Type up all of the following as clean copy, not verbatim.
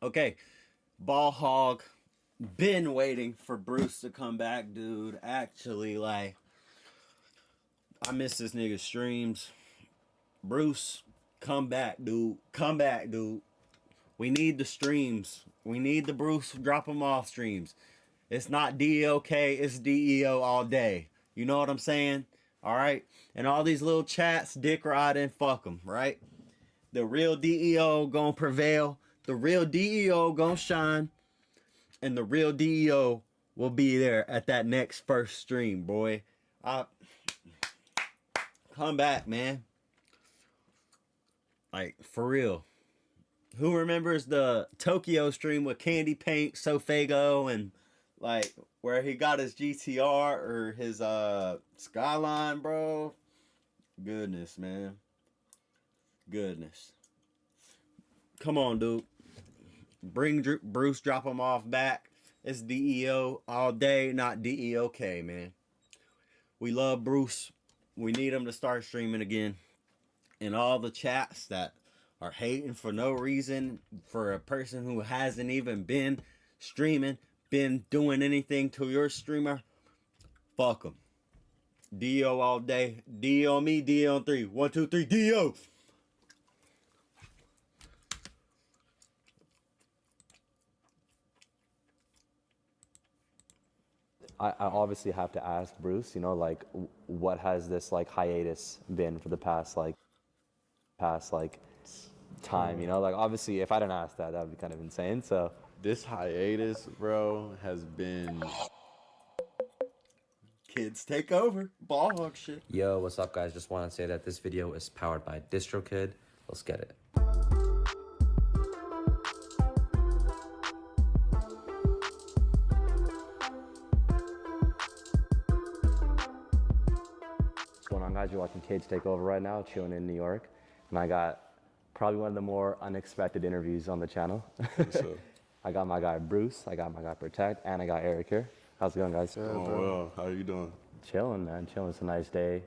Okay, Ball Hog. Been waiting for Bruce to come back, dude. Actually, like, I miss this nigga's streams. Bruce, come back, dude. Come back, dude. We need the streams. We need the Bruce drop them off streams. It's not DEOK, it's DEO all day. You know what I'm saying? All right? And all these little chats, dick riding, fuck them, right? The real DEO gonna prevail. The real DEO gonna shine. And the real DEO will be there at that next first stream, boy. Come back, man. Like, for real. Who remembers the Tokyo stream with Candy Paint, Sofago, and like where he got his GTR or his Skyline, bro? Goodness, man. Goodness. Come on, dude. Bring Bruce, drop him off back. It's DEO all day, not DEOK, man. We love Bruce. We need him to start streaming again. And all the chats that are hating for no reason for a person who hasn't even been streaming, been doing anything to your streamer, fuck them. DEO all day. DEO on me, DEO on 3. 1, 2, 3, DEO. I obviously have to ask Bruce, you know, like, what has this like hiatus been for the past time, you know? Like, obviously, if I didn't ask that, that would be kind of insane. So this hiatus, bro, has been Kids take over. Ball hog shit. Yo, what's up, guys? Just want to say that this video is powered by DistroKid. Let's get it. what's going on, guys? You're watching Cage Takeover right now, chilling in New York. And I got probably one of the more unexpected interviews on the channel. I got my guy Bruce, I got my guy Protect, and I got Eric here. How's it going, guys? oh well. How are you doing? Chilling, man. Chilling. It's a nice day.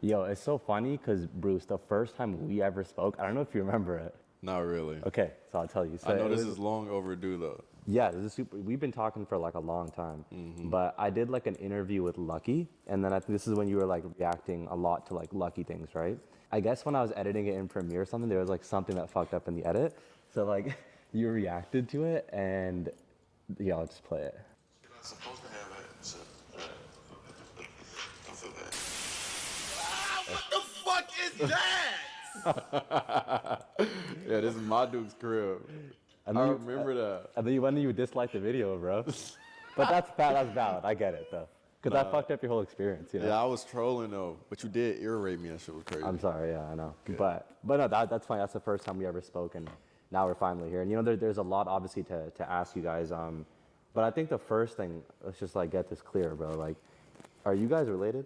Yo, it's so funny because, Bruce, the first time we ever spoke, I don't know if you remember it. Not really. Okay, so I'll tell you. So I know this is long overdue though. Yeah, this is super. We've been talking for like a long time. But I did like an interview with Lucky, and then I think this is when you were like reacting a lot to like Lucky things, right? I guess when I was editing it in Premiere or something, there was like something that fucked up in the edit. So like you reacted to it, and yeah, I'll just play it. You're not supposed to have that. So, don't feel bad. What the fuck is that? Yeah, this is my Duke's crib. I remember that. And then when you dislike the video, bro. But that's valid. I get it though, because that fucked up your whole experience. You know? Yeah, I was trolling though, but you did irritate me. That shit was crazy. I'm sorry. Yeah, I know. Good. But no, that's fine. That's the first time we ever spoke, and now we're finally here. And you know, there's a lot obviously to ask you guys. But I think the first thing, let's just like get this clear, bro. Like, are you guys related?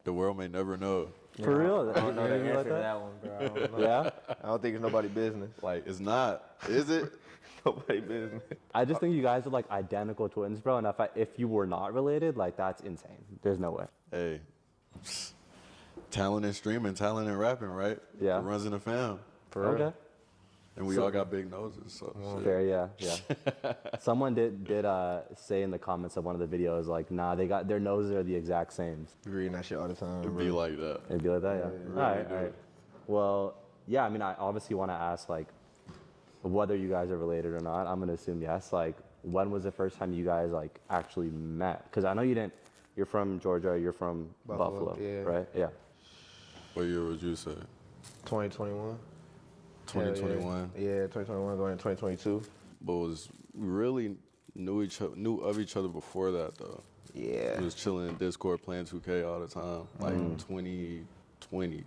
The world may never know. For real? I don't know the answer to that one, bro. I don't know. Yeah? I don't think it's nobody's business. Like, it's not. Is it? Nobody business. I just think you guys are like identical twins, bro. And if you were not related, like that's insane. There's no way. Hey, talent in streaming, talent in rapping, right? Yeah. It runs in the fam. For real? Okay. And we all got big noses, so. Fair, yeah. Someone did say in the comments of one of the videos, like, nah, they got their noses are the exact same. You reading that shit all the time. It'd be like that. It'd be like that, yeah. Really all right. Well, yeah. I mean, I obviously want to ask like whether you guys are related or not. I'm gonna assume yes. Like, when was the first time you guys like actually met? Because I know you didn't. You're from Georgia. You're from Buffalo, yeah. right? Yeah. What year would you say? 2021. 2021. Yeah, 2021 going into 2022. But was we really knew of each other before that though. Yeah. We was chilling in Discord playing 2K all the time. Like 2020.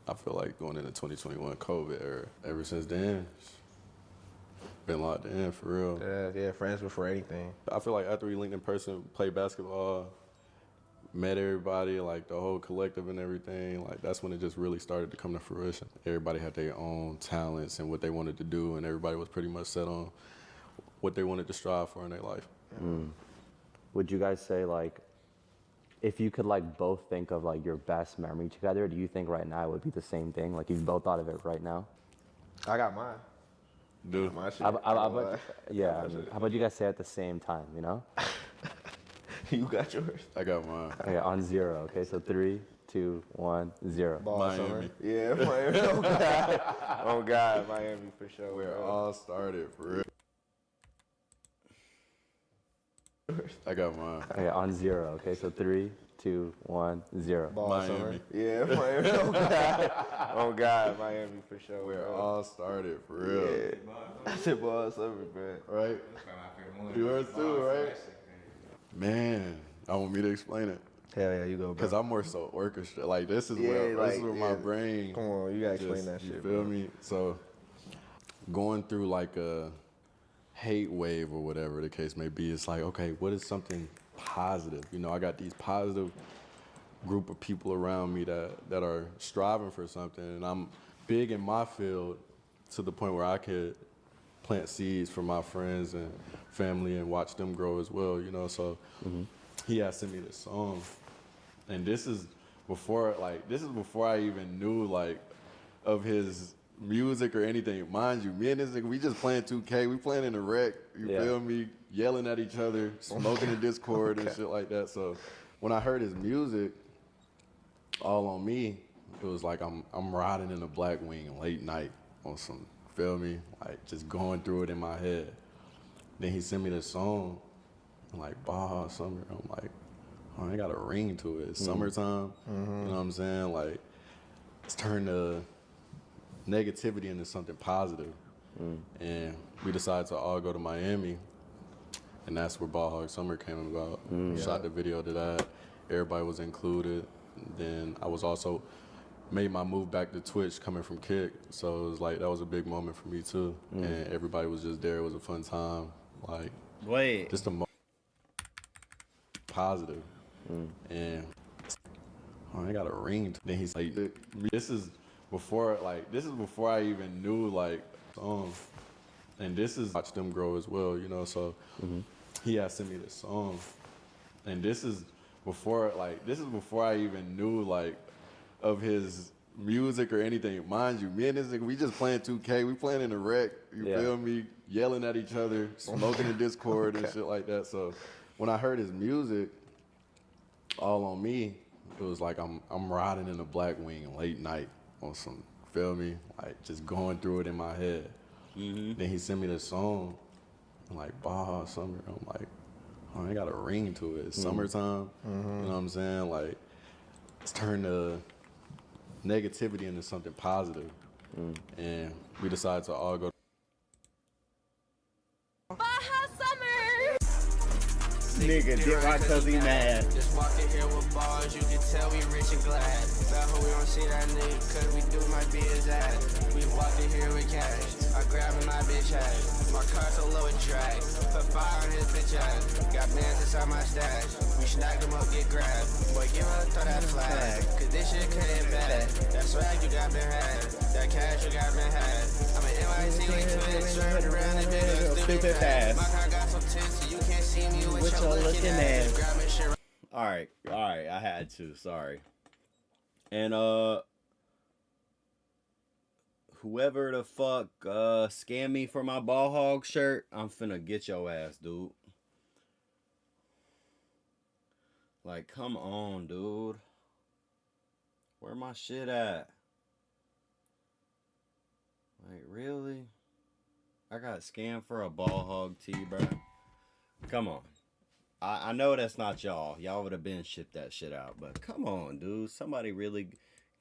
I feel like going into 2021 COVID era. Ever since then, been locked in for real. Yeah, friends before anything. I feel like after we linked in person, played basketball, met everybody, like the whole collective and everything, like that's when it just really started to come to fruition. Everybody had their own talents and what they wanted to do, and everybody was pretty much set on what they wanted to strive for in their life. Would you guys say like, if you could like both think of like your best memory together, do you think right now it would be the same thing? Like if you both thought of it right now? I got mine. Do My shit. Yeah, I mean, how about you guys say it at the same time, you know? You got yours. I got mine. Okay, on 0. Okay, so 3, 2, 1, 0. Ball Miami. summer. Yeah, Miami. Oh God. Oh God, Miami for sure. Where it bro. all started, for real. I got mine. Okay, on 0. Okay, so 3, 2, 1, 0. Ball Miami. summer. Yeah, Miami. Oh God. Oh God, Miami for sure. Where it bro. all started, for real. Yeah. I said ball summer, bro. Right? Yours too, right? Man, I want me to explain it. Hell yeah, you go, bro. Because I'm more so orchestra. Like, this is Yeah, where, like, this is where my yeah. brain. Come on, you gotta explain just, that you shit, feel bro. me? So, going through like a hate wave or whatever the case may be, it's like, okay, what is something positive? You know, I got these positive group of people around me that are striving for something, and I'm big in my field to the point where I could plant seeds for my friends and family and watch them grow as well, you know. So he had sent me this song, and this is before I even knew like of his music or anything. Mind you, me and this nigga, we just playing 2K, we playing in the rec, you feel me, yelling at each other, smoking in Discord and shit like that. So when I heard his music, All on Me, it was like I'm riding in a black wing late night on some, feel me, like just going through it in my head. Then he sent me this song, like Baja Summer. I'm like, oh, I got a ring to it. It's summertime. You know what I'm saying? Like, it's turned the negativity into something positive. And we decided to all go to Miami, and that's where Ball Hog Summer came about. Shot the video to that. Everybody was included. Then I was also made my move back to Twitch coming from Kick, so it was like that was a big moment for me too. And everybody was just there. It was a fun time. Like, Wait. just a positive. And oh, I got a ring. Then he's like, this is before I even knew like songs. And this is watch them grow as well, you know. So he had sent me this song, and this is before I even knew like of his music or anything. Mind you, me and this nigga, we just playing 2K, we playing in the rec, you feel me, yelling at each other, smoking in Discord and shit like that. So when I heard his music, All on Me, it was like I'm riding in a black wing late night on some, feel me, like just going through it in my head. Then he sent me this song, like Baja Summer. I'm like, oh, I got a ring to it. It's summertime. You know what I'm saying? Like, it's turned the negativity into something positive. And we decided to all go. Baja Summer! Nigga did right cause he mad. Just walking here with bars, you can tell we rich and glad. But hope we don't see that nigga, cause we do might be his ass. We walking here with cash, I grabbing my bitch ass. My car so low it drag, put fire on his bitch ass. Got bands inside my stash, we snagged them up, get grabbed. Boy, give her throw that flag, cause this shit couldn't bad. That swag you got been had, that cash you got been had. I'm an NYC with twins, serving around this big stupid fast. My car got some tits, so you can't see me with What your y'all looking at? Grabbing shit. All right, I had to. Sorry. And whoever the fuck scammed me for my ball hog shirt, I'm finna get your ass, dude. Like, come on, dude. Where my shit at? Like, really? I got scammed for a ball hog tee, bro. Come on. I know that's not y'all. Y'all would have been shipped that shit out. But come on, dude. Somebody really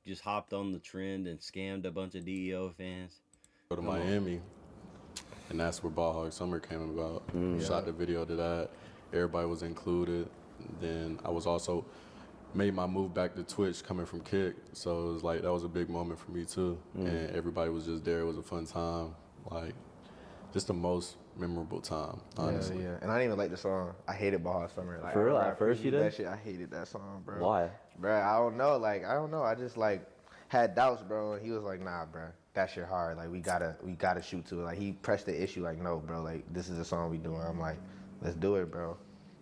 just hopped on the trend and scammed a bunch of DEO fans. Go to Miami, and that's where Ball Hog Summer came about. Shot the video to that. Everybody was included. Then I was also made my move back to Twitch coming from Kick. So it was like that was a big moment for me too. And everybody was just there. It was a fun time. Like, just the most memorable time, honestly. Yeah. And I didn't even like the song. I hated Baja Summer. Like, For real? I At first you did? that shit. I hated that song, bro. Why? Bro, I don't know. Like, I don't know. I just like had doubts, bro. And he was like, nah, bro, that shit hard. Like, we gotta shoot to it. Like, he pressed the issue. Like, no, bro. Like, this is the song we doing. I'm like, let's do it, bro.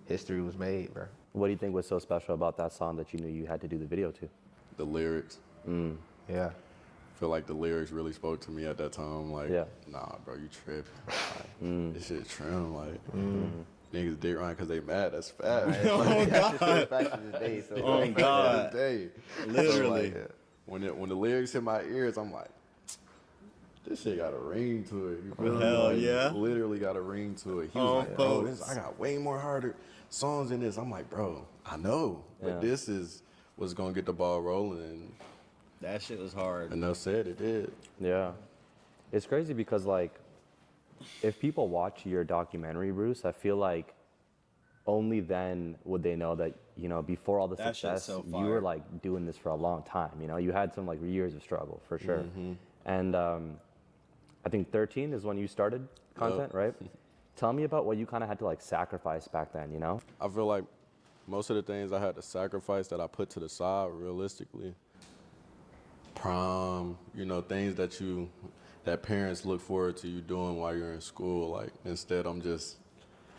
History was made, bro. What do you think was so special about that song that you knew you had to do the video to? The lyrics. Yeah. feel like the lyrics really spoke to me at that time. Like, Yeah. nah, bro, you tripping. Like, this shit trim. Like, niggas dick riding because they mad. That's fat. Oh God. Back to this day, so Oh God. Day. Literally. So, like, when the lyrics hit my ears, I'm like, this shit got a ring to it. You feel me? Hell Like, yeah. Literally got a ring to it. He was like, bro, I got way more harder songs than this. I'm like, bro, I know, but this is what's gonna get the ball rolling. And That shit was hard. enough said, it did. Yeah. It's crazy because, like, if people watch your documentary, Bruce, I feel like only then would they know that, you know, before all the That shit's success, so you fire. were, like, doing this for a long time. You know, you had some, like, years of struggle, for sure. And I think 13 is when you started content, right? Tell me about what you kind of had to, like, sacrifice back then, you know? I feel like most of the things I had to sacrifice that I put to the side, realistically, prom, you know, things that parents look forward to you doing while you're in school. Like, instead, I'm just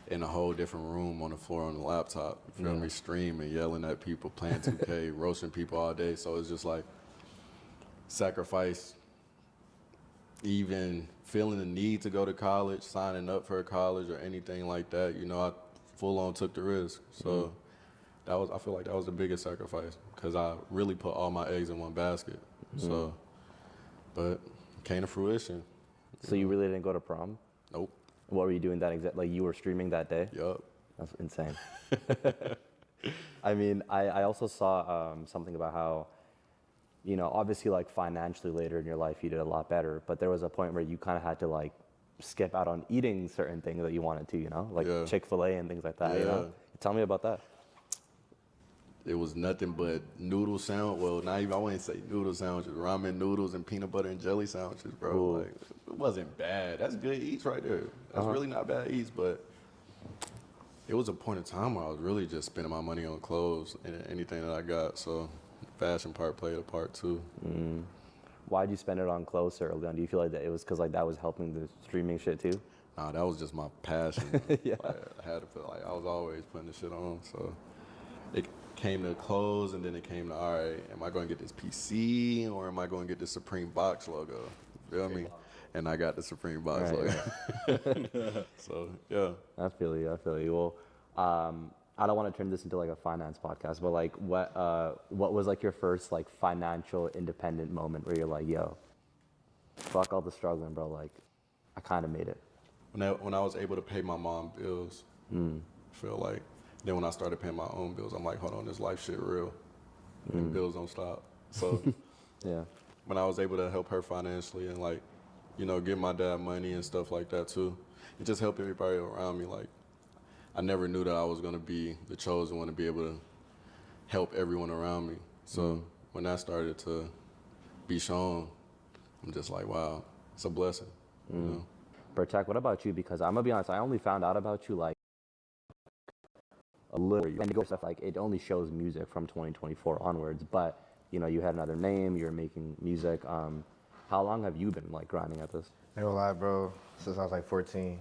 in a whole different room on the floor on the laptop, you feel me, streaming, yelling at people, playing 2K, roasting people all day. So it's just like sacrifice even feeling the need to go to college, signing up for college or anything like that. You know, I full on took the risk. So I feel like that was the biggest sacrifice because I really put all my eggs in one basket. So, but came to fruition. So you really didn't go to prom? Nope. What were you doing like, you were streaming that day? Yup. That's insane. I mean, I also saw something about how, you know, obviously, like, financially later in your life, you did a lot better, but there was a point where you kind of had to, like, skip out on eating certain things that you wanted to, you know, like Chick-fil-A and things like that, you know? Tell me about that. It was nothing but noodle sandwich. Well, not even, I wouldn't say noodle sandwiches, ramen noodles and peanut butter and jelly sandwiches, bro. Ooh. Like, it wasn't bad. That's good eats right there. That's really not bad eats, but it was a point in time where I was really just spending my money on clothes and anything that I got. So fashion part played a part too. Why'd you spend it on clothes so early on? Do you feel like that it was because, like, that was helping the streaming shit too? Nah, that was just my passion. Yeah. Like, I had to feel like I was always putting the shit on. So it came to clothes, and then it came to, all right, am I going to get this PC or am I going to get the Supreme box logo? You feel me? And I got the Supreme box logo. So, yeah. I feel you. Well, I don't want to turn this into, like, a finance podcast, but, like, what was, like, your first, like, financial independent moment where you're like, yo, fuck all the struggling, bro, like, I kind of made it? When I was able to pay my mom bills, I feel like, then when I started paying my own bills, I'm like, hold on, this life shit real. And bills don't stop. So Yeah. when I was able to help her financially and, like, you know, give my dad money and stuff like that too, it just helped everybody around me. Like, I never knew that I was going to be the chosen one to be able to help everyone around me. So when that started to be shown, I'm just like, wow, it's a blessing, you know? Protect, what about you? Because I'm gonna be honest, I only found out about you, like, a little, and go stuff, like, it only shows music from 2024 onwards, but, you know, you had another name, you're making music. How long have you been, like, grinding at this? I ain't gonna lie, bro, since I was like 14.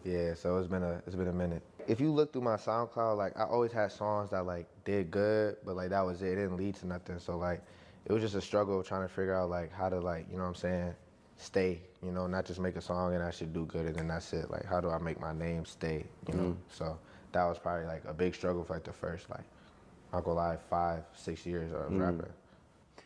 Yeah, so it's been a minute. If you look through my SoundCloud, like, I always had songs that, like, did good, but, like, that was it. It didn't lead to nothing. So, like, it was just a struggle trying to figure out, like, how to, like, you know what I'm saying, stay, you know, not just make a song and I should do good and then that's it. Like, how do I make my name stay, you know? So that was probably, like, a big struggle for, like, the first, like, I'm gonna lie, 5-6 years of rapping.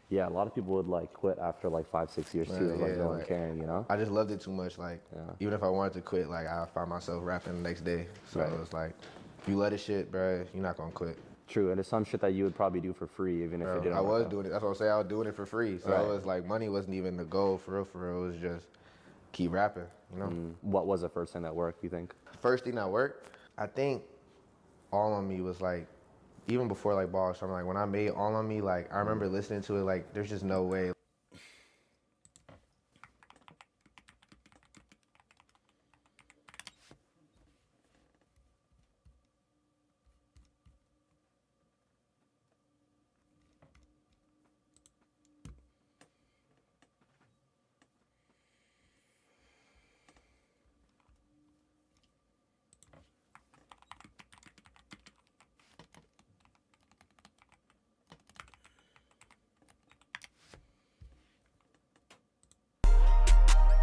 Yeah, a lot of people would, like, quit after, like, 5-6 years too, like, no one caring, you know? I just loved it too much. Like, even if I wanted to quit, like, I find myself rapping the next day. So it was like, if you love this shit, bro, you're not gonna quit. True, and it's some shit that you would probably do for free, even if it didn't. I was doing it. That's what I'm saying. I was doing it for free. So it was like, money wasn't even the goal for real. For real, it was just keep rapping. You know. What was the first thing that worked, you think? First thing that worked, I think, All on Me was like, even before like Ball. So I'm like, when I made All on Me, like I remember listening to it, like there's just no way.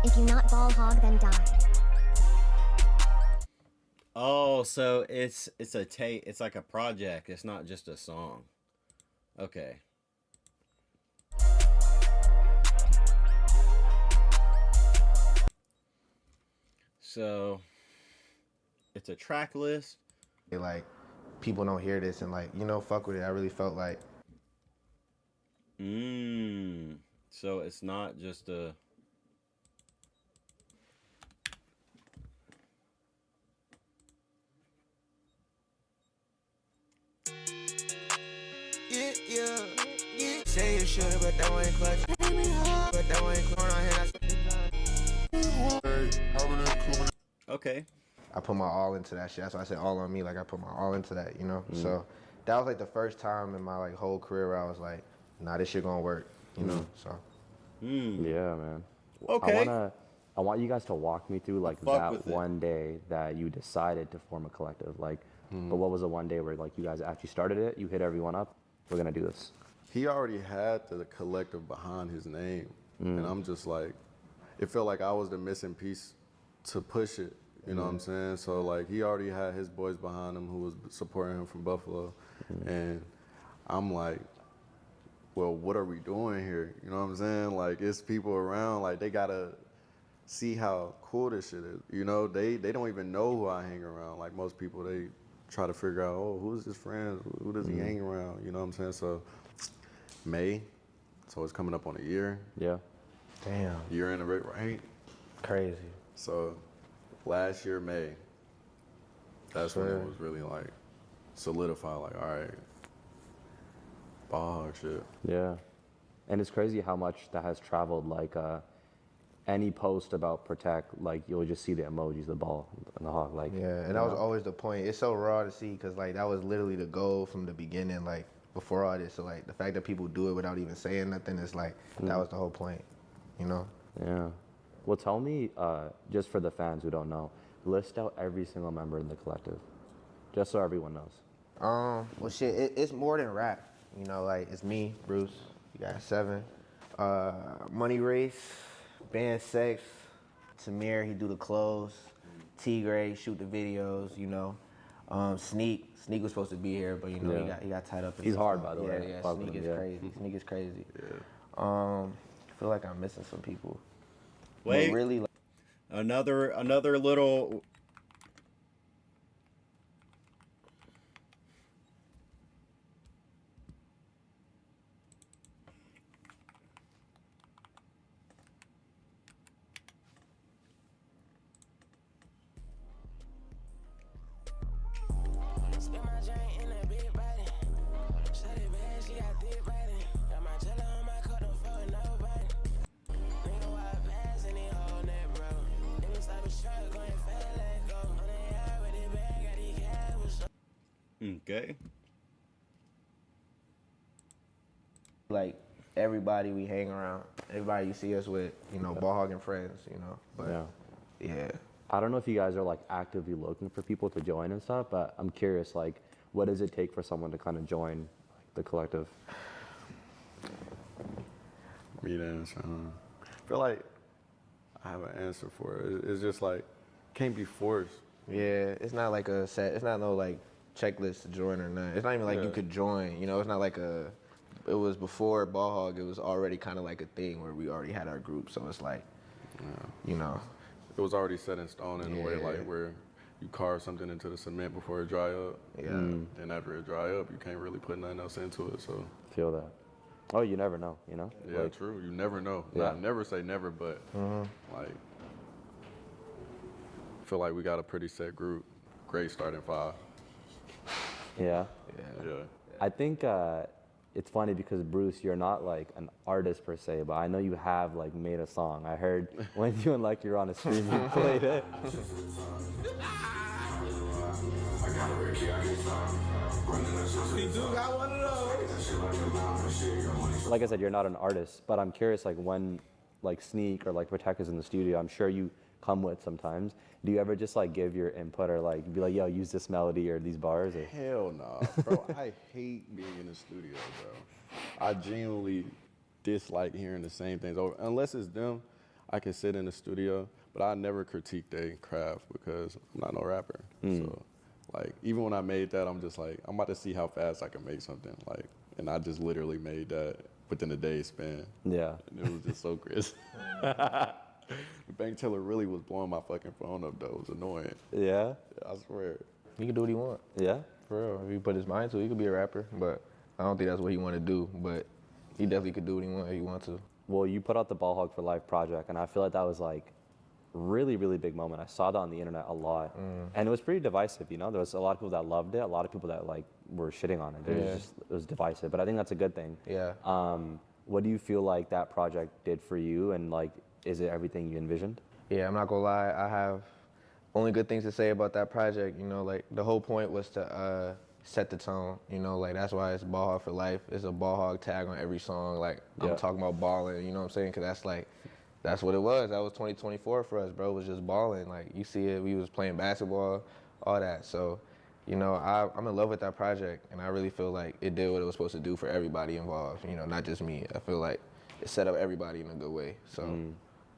If you not ball hog, then die. Oh, so it's it's like a project. It's not just a song. Okay. So it's a track list. Like, people don't hear this and like, you know, fuck with it. I really felt like. So it's not just a. Yeah. Say you should, but that one ain't clutch. But that one ain't clutch. Okay. I put my all into that shit. That's why I said all on me. Like, I put my all into that, you know? So that was like the first time in my like whole career where I was like, nah, this shit gonna work, you know? So. Yeah, man. Okay. I want you guys to walk me through like that one day that you decided to form a collective. Like, but what was the one day where like you guys actually started it? You hit everyone up. We're gonna do this. He already had the collective behind his name, and I'm just like, it felt like I was the missing piece to push it. You know what I'm saying? So like, he already had his boys behind him who was supporting him from Buffalo, and I'm like, well, what are we doing here? You know what I'm saying? Like, it's people around, like they gotta see how cool this shit is. You know, they don't even know who I hang around. Like most people, they try to figure out, oh, who's his friends? Who does he hang around? You know what I'm saying? So May, so it's coming up on a year. Yeah. Damn. Year in a bit, right? Crazy. So last year, May, that's when it was really like solidified, like, all right, ball hog shit. Yeah. And it's crazy how much that has traveled. Like any post about Protect, like you'll just see the emojis, the ball and the hog. Like, yeah, and that was always the point. It's so raw to see because like that was literally the goal from the beginning, like before all this. So like the fact that people do it without even saying nothing is like that was the whole point, you know? Yeah. Well, tell me, just for the fans who don't know, list out every single member in the collective, just so everyone knows. Well, shit, it's more than rap. You know, like it's me, Bruce. You got 7. Money Race, Band Sex, Tamir, he do the clothes. T-Gray, shoot the videos. You know, Sneak was supposed to be here, but you know he got tied up. He's hard, by the way. Yeah, Sneak is crazy. Sneak is crazy. Yeah. I feel like I'm missing some people. Wait, but really, like, another little. Okay. like everybody we hang around, everybody you see us with, you know, ball hogging friends, you know. But yeah. I don't know if you guys are like actively looking for people to join and stuff, but I'm curious, like, what does it take for someone to kind of join like, the collective? Me to answer. I feel like I have an answer for it. It's just like, can't be forced. Yeah, it's not like a set, it's not no like checklist to join or nothing. It's not even like you could join, you know, it's not like it was before Ball Hog, it was already kind of like a thing where we already had our group, so it's like, you know. It was already set in stone in a way, like where you carve something into the cement before it dry up. Yeah. And after it dry up, you can't really put nothing else into it, so. Feel that. Oh, you never know, you know? Yeah, like, true. You never know. Yeah. Never say never, but like, I feel like we got a pretty set group. Great starting 5. Yeah. Yeah. I think it's funny because Bruce, you're not like an artist per se, but I know you have like made a song. I heard when you and Lucky were on a stream, you played it. Like I said, you're not an artist, but I'm curious, like when like Sneak or like Protect is in the studio, I'm sure you come with sometimes. Do you ever just like give your input or like be like, yo, use this melody or these bars? Or? Hell no, bro. I hate being in the studio, bro. I genuinely dislike hearing the same things over. Unless it's them, I can sit in the studio, but I never critique their craft because I'm not no rapper. So, like, even when I made that, I'm just like, I'm about to see how fast I can make something. Like, and I just literally made that within a day span. Yeah. And it was just so crazy. The bank teller really was blowing my fucking phone up, though. It was annoying. Yeah? I swear. He can do what he want. Yeah? For real. If he put his mind to it, he could be a rapper. But I don't think that's what he want to do. But he definitely could do what he want if he want to. Well, you put out the Ball Hog for Life project, and I feel like that was like really, really big moment. I saw that on the internet a lot, and it was pretty divisive. You know, there was a lot of people that loved it, a lot of people that like were shitting on it. It was divisive, but I think that's a good thing. Yeah. What do you feel like that project did for you, and like, is it everything you envisioned? Yeah, I'm not gonna lie. I have only good things to say about that project. You know, like the whole point was to set the tone. You know, like that's why it's Ball Hog for Life. It's a Ball Hog tag on every song. Like I'm talking about balling. You know what I'm saying? Cause that's what it was. That was 2024 for us, bro. It was just balling. Like you see it. We was playing basketball, all that. So, you know, I'm in love with that project, and I really feel like it did what it was supposed to do for everybody involved. You know, not just me. I feel like it set up everybody in a good way. So.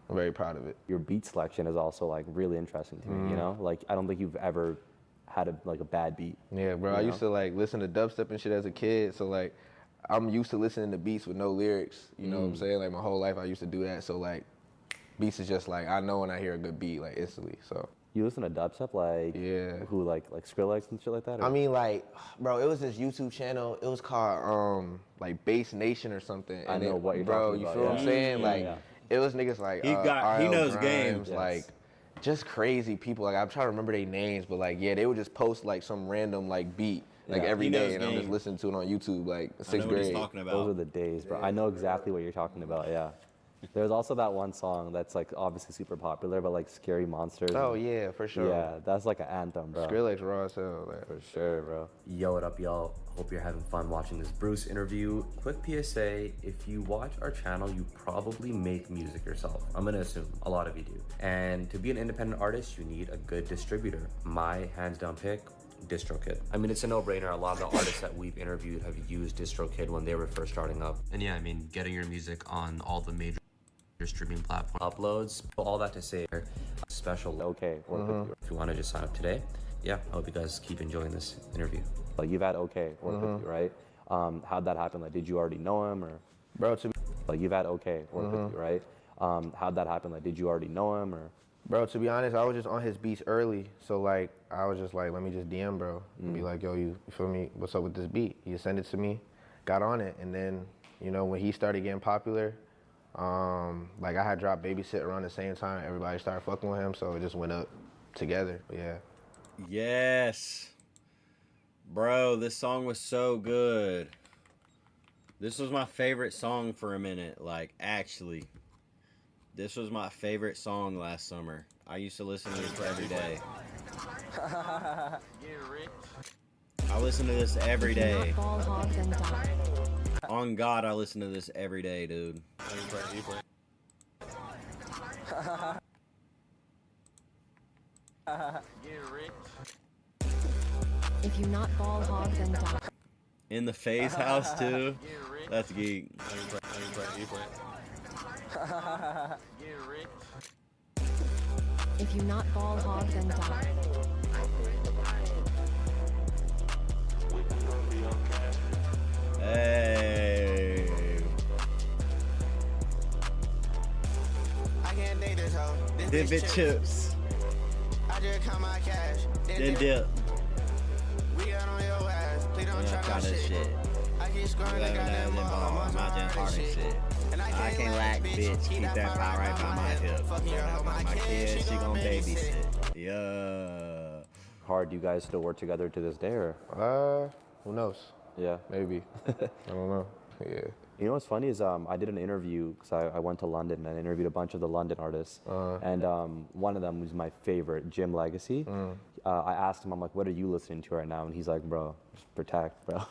I'm very proud of it. Your beat selection is also like really interesting to me, you know? Like I don't think you've ever had a bad beat. Yeah, bro. I used to like listen to dubstep and shit as a kid, so like I'm used to listening to beats with no lyrics, you know what I'm saying? Like my whole life I used to do that, so like beats is just like I know when I hear a good beat like instantly, so. You listen to dubstep, like who like Skrillex and shit like that? Or? I mean, like, bro, it was this YouTube channel. It was called like Bass Nation or something. I know what you're talking about. Bro, you feel what I'm saying? Like, it was niggas like he knows Grimes, games, like just crazy people. Like I'm trying to remember their names, but like they would just post like some random like beat like every day, and I'm just listening to it on YouTube like sixth grade. He's talking about. Those are the days, bro. I know exactly what you're talking about. Yeah. There's also that one song that's like obviously super popular, but like Scary Monsters. Oh yeah, for sure. Yeah, that's like an anthem, bro. Skrillex raw as hell. Like. For sure, bro. Yo, what up, y'all? Hope you're having fun watching this Bruce interview. Quick PSA, if you watch our channel, you probably make music yourself. I'm gonna assume a lot of you do. And to be an independent artist, you need a good distributor. My hands down pick, DistroKid. I mean, it's a no-brainer. A lot of the artists that we've interviewed have used DistroKid when they were first starting up. And yeah, I mean, getting your music on all the major streaming platform uploads, all that to say, special work with you. If you want to just sign up today, yeah, I hope you guys keep enjoying this interview. Like you've had work with you, right? How'd that happen? Like, did you already know him, or bro? Like you've had work with you, right? How'd that happen? Like, did you already know him, or? Bro, to be honest, I was just on his beats early, so like I was just like, let me just DM bro and be like, yo, you feel me? What's up with this beat? He sent it to me, got on it, and then you know when he started getting popular. Like I had dropped Babysit around the same time. Everybody started fucking with him, so it just went up together. But yeah. Yes. Bro, this song was so good. This was my favorite song for a minute. Like, actually. This was my favorite song last summer. I used to listen to this every day. I listen to this every day. On God, I listen to this every day, dude. If you not ball hog, then die. In the Phase house, too. That's geek. If you not ball hog, then die. Hey. I can't date this hoe. Dip it chips. I just count my cash. Then dip. We got on your ass. Please don't try this shit. I keep scoring the goddamn ball. I'm my Jen Harden shit. And I can't lack, bitch. Keep that pot right by my hip. My kid, she gon' babysit. Yeah. Hard, do you guys still work together to this day, or? Who knows? Yeah. Maybe. I don't know. Yeah. You know what's funny is I did an interview because I went to London and I interviewed a bunch of the London artists. And one of them was my favorite, Jim Legacy. I asked him, I'm like, what are you listening to right now? And he's like, bro, just Protect, bro.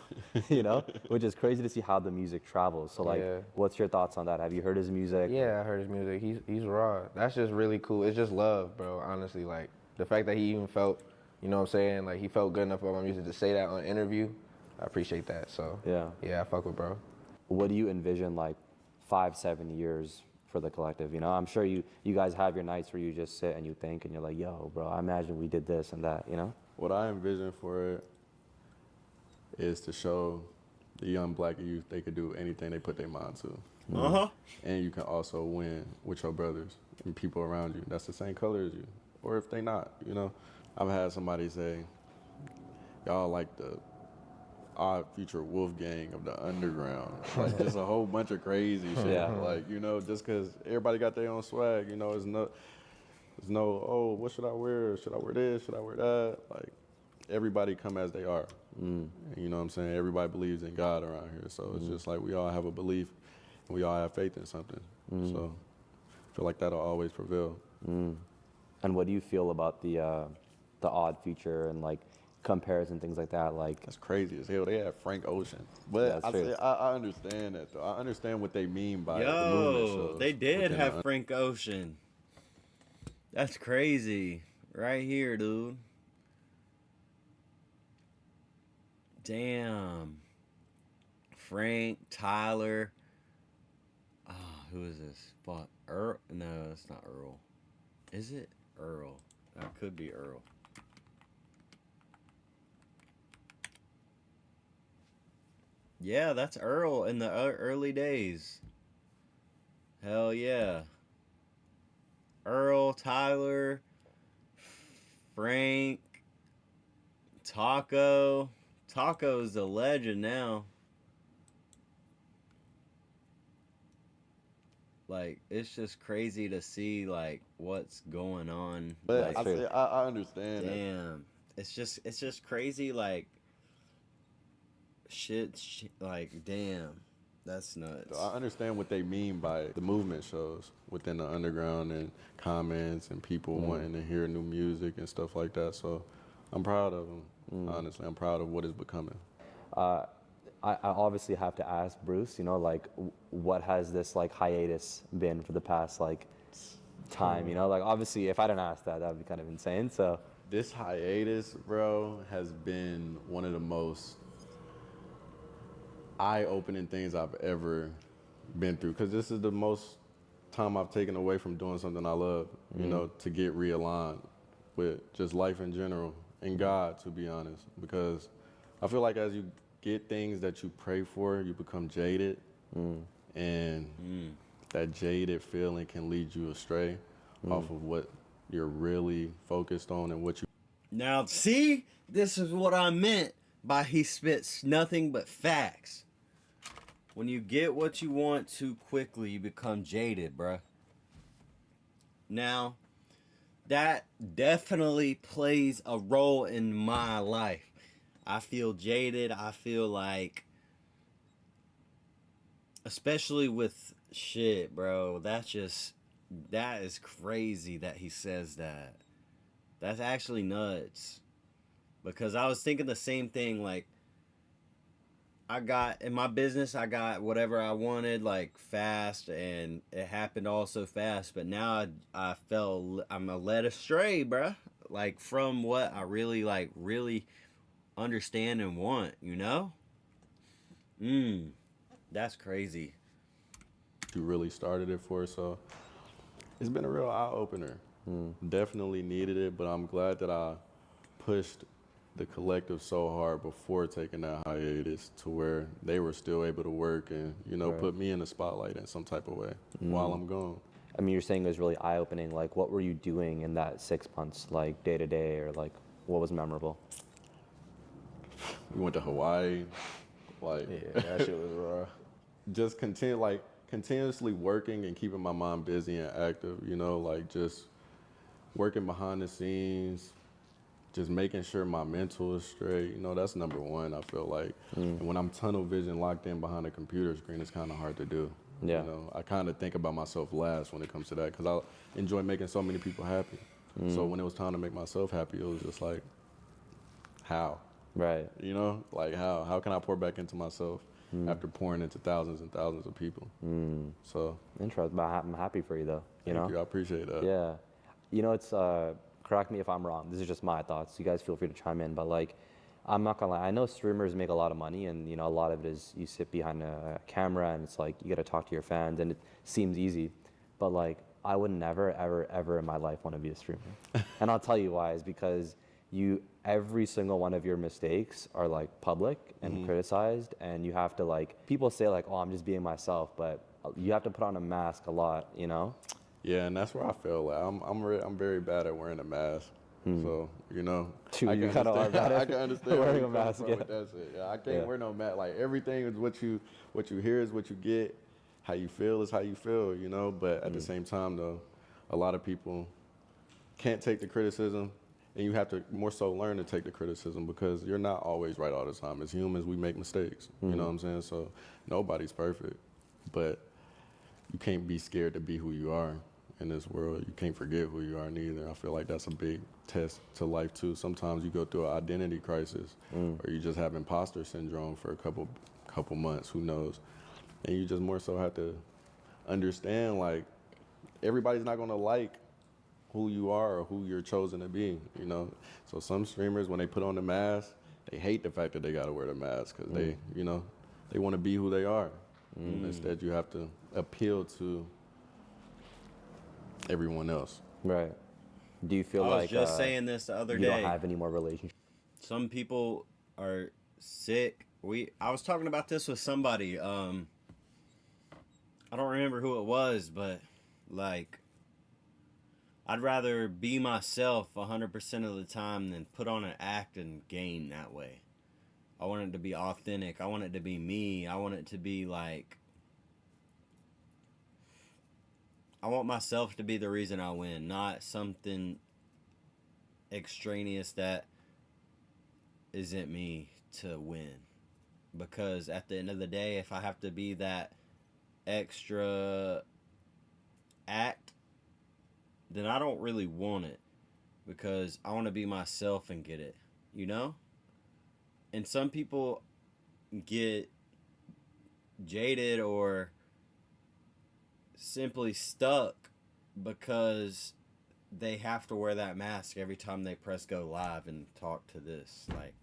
You know? Which is crazy to see how the music travels. So like, what's your thoughts on that? Have you heard his music? Yeah, I heard his music. He's raw. That's just really cool. It's just love, bro, honestly. Like, the fact that he even felt, you know what I'm saying? Like, he felt good enough about my music to say that on an interview. I appreciate that. So, yeah, I fuck with bro. What do you envision like 5-7 years for the collective, you know? I'm sure you guys have your nights where you just sit and you think and you're like, yo, bro, I imagine we did this and that, you know? What I envision for it is to show the young black youth they could do anything they put their mind to. And you can also win with your brothers and people around you that's the same color as you. Or if they not, you know. I've had somebody say, y'all like the Odd Future Wolf Gang of the underground. Like, just a whole bunch of crazy shit. Yeah. Like, you know, just because everybody got their own swag, you know, there's no, oh, what should I wear? Should I wear this? Should I wear that? Like, everybody come as they are. And you know what I'm saying? Everybody believes in God around here. So it's just like we all have a belief and we all have faith in something. So I feel like that'll always prevail. And what do you feel about the Odd Future and like compares and things like that? Like, That's crazy as hell. They have Frank Ocean. But Yeah, I understand that, though. I understand what they mean by the movement Yo, shows they did within have the- Frank Ocean. That's crazy. Right here, dude. Damn. Frank, Tyler. Who is this? Fuck. Earl? No, it's not Earl. Is it? Earl. That could be Earl. Yeah, that's Earl in the early days. Hell yeah. Earl, Tyler, Frank, Taco. Taco's a legend now. Like, it's just crazy to see, like, what's going on. But Like, I understand that. damn. It's just crazy, like, shit, like, damn. That's nuts. I understand what they mean by the movement shows within the underground and comments and people wanting to hear new music and stuff like that. So I'm proud of them. Honestly, I'm proud of what is becoming. I obviously have to ask Bruce, you know, like, what has this like hiatus been for the past like time? You know, like, obviously, if I didn't ask that, that'd be kind of insane. So This hiatus, bro, has been one of the most eye-opening things I've ever been through. Because this is the most time I've taken away from doing something I love, you know, to get realigned with just life in general and God, to be honest. Because I feel like as you get things that you pray for, you become jaded. And that jaded feeling can lead you astray off of what you're really focused on and what you. Now, see, this is what I meant by he spits nothing but facts. When you get what you want too quickly, you become jaded, bruh. Now, that definitely plays a role in my life. I feel jaded. I feel like, especially with shit, bro, that is crazy that he says that. That's actually nuts. Because I was thinking the same thing, like, I got, in my business, I got whatever I wanted, like, fast, and it happened all so fast, but now I'm led astray, bruh. Like, from what I really, like, really understand and want, you know? That's crazy. You really started it for, so it's been a real eye-opener. Definitely needed it, but I'm glad that I pushed the collective so hard before taking that hiatus to where they were still able to work and, you know, put me in the spotlight in some type of way while I'm gone. I mean, you're saying it was really eye-opening. Like, what were you doing in that 6 months, like day to day, or like what was memorable? We went to Hawaii, like Yeah, that shit was raw. just continuously working and keeping my mind busy and active, you know, like just working behind the scenes, just making sure my mental is straight. You know, that's number one, I feel like. And when I'm tunnel vision locked in behind a computer screen, it's kind of hard to do. Yeah. You know, I kind of think about myself last when it comes to that because I enjoy making so many people happy. So when it was time to make myself happy, it was just like, how? Right. You know, like how can I pour back into myself after pouring into thousands and thousands of people? So Interesting. But I'm happy for you, though. You know? thank you. I appreciate that. Yeah. You know, it's, correct me if I'm wrong. This is just my thoughts. You guys feel free to chime in. But, like, I'm not going to lie. I know streamers make a lot of money. And, you know, a lot of it is you sit behind a camera and it's like you got to talk to your fans. And it seems easy. but like I would never, ever, ever in my life want to be a streamer. And I'll tell you why, is because every single one of your mistakes are like public and criticized, and you have to like, people say like, oh, I'm just being myself, but you have to put on a mask a lot, you know? Yeah, and that's where I feel like I'm very bad at wearing a mask. So, you know, Dude, you can kinda are bad at I can understand wearing where a you mask, come yeah. from with that shit. Yeah, I can't wear no mask. Like everything is what you hear is what you get. How you feel is how you feel, you know? But at the same time though, a lot of people can't take the criticism, and you have to more so learn to take the criticism, because you're not always right all the time. As humans, we make mistakes. You know what I'm saying? So nobody's perfect, but you can't be scared to be who you are in this world. You can't forget who you are neither. I feel like that's a big test to life too. Sometimes you go through an identity crisis, or you just have imposter syndrome for a couple months, who knows? And you just more so have to understand, like, everybody's not gonna like who you are or who you're chosen to be, you know? So some streamers, when they put on the mask, they hate the fact that they gotta wear the mask, because they, you know, they wanna be who they are. Instead, you have to appeal to everyone else. Right. Do you feel I like was just saying this the other you day. don't have any more relationships? Some people are sick. I was talking about this with somebody. I don't remember who it was, but like, I'd rather be myself 100% of the time than put on an act and gain that way. I want it to be authentic. I want it to be me. I want it to be like, I want myself to be the reason I win, not something extraneous that isn't me to win. Because at the end of the day, if I have to be that extra act, then I don't really want it, because I want to be myself and get it, you know? And some people get jaded or simply stuck because they have to wear that mask every time they press go live and talk to this. Like,